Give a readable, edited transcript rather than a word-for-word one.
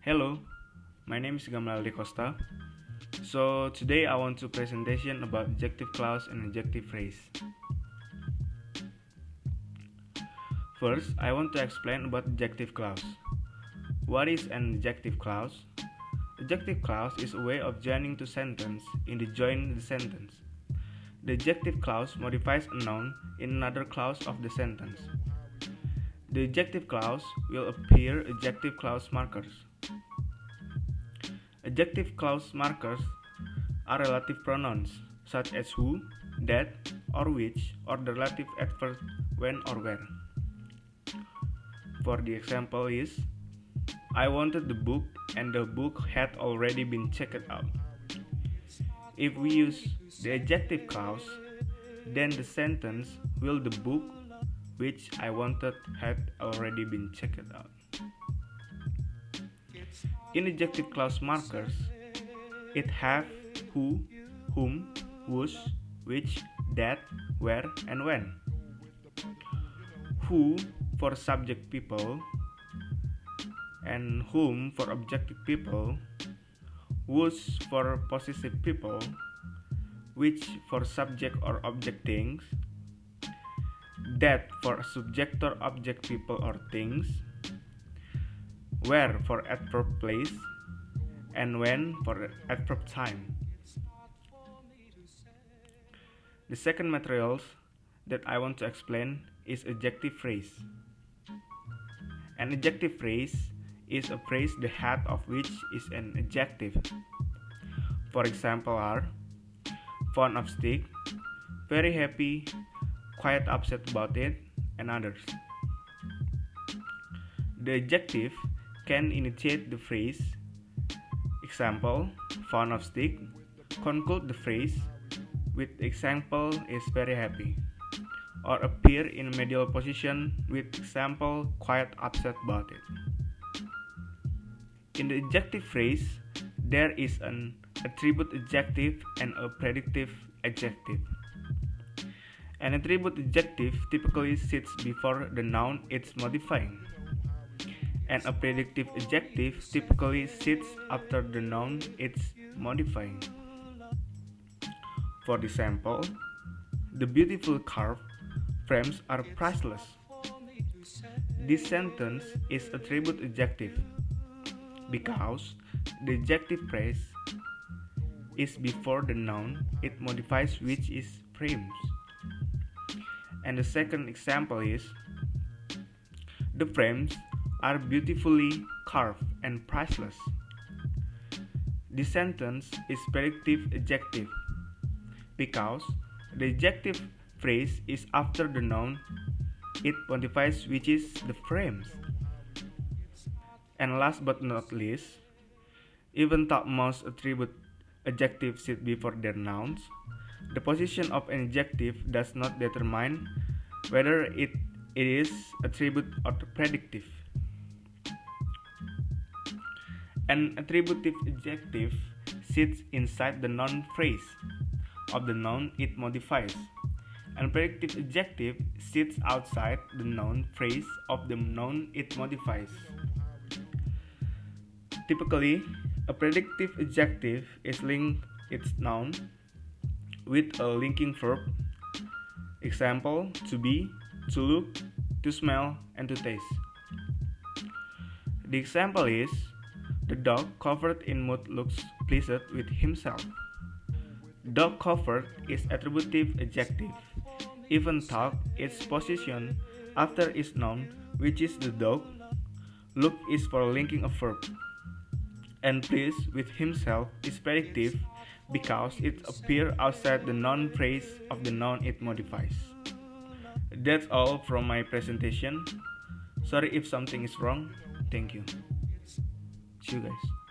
Hello, my name is Gama Liel Dekosta. So today I want to presentation about adjective clause and adjective phrase. First, I want to explain about adjective clause. What is an adjective clause? Adjective clause is a way of joining two sentences in the join the sentence. The adjective clause modifies a noun in another clause of the sentence. The adjective clause will appear adjective clause markers. Adjective clause markers are relative pronouns such as who, that, or which, or the relative adverb when or where. For the example is, I wanted the book and the book had already been checked out. If we use the adjective clause, then the sentence will the book which I wanted had already been checked out. In adjective clause markers, it have who, whom, whose, which, that, where, and when. Who for subject people and whom for objective people, whose for possessive people, which for subject or object things, that for subject or object people or things, where for adverb place, and when for adverb time. The second materials that I want to explain is adjective phrase. An adjective phrase is a phrase the head of which is an adjective. For example are fond of stick, very happy, quite upset about it, and others. The adjective can initiate the phrase. Example, fond of stick, conclude the phrase with example is very happy, or appear in a medial position with example quite upset about it. In the adjective phrase, there is an attribute adjective and a predictive adjective. An attribute adjective typically sits before the noun it's modifying, and a predictive adjective typically sits after the noun it's modifying. For example, the beautiful carved frames are priceless. This sentence is attribute adjective because the adjective phrase is before the noun it modifies, which is frames. And the second example is, the frames are beautifully carved and priceless. This sentence is predictive adjective because the adjective phrase is after the noun it modifies, which is the frames. And last but not least, even though most attribute adjectives sit before their nouns, the position of an adjective does not determine whether it is attribute or predictive. An attributive adjective sits inside the noun phrase of the noun it modifies, and predictive adjective sits outside the noun phrase of the noun it modifies. Typically, a predictive adjective is linked its noun with a linking verb. Example, to be, to look, to smell, and to taste. The example is, the dog covered in mud looks pleased with himself. Dog covered is attributive adjective, even though its position after its noun, which is the dog. Look is for linking a verb, and pleased with himself is predictive because it appears outside the noun phrase of the noun it modifies. That's all from my presentation. Sorry if something is wrong. Thank you. See you guys.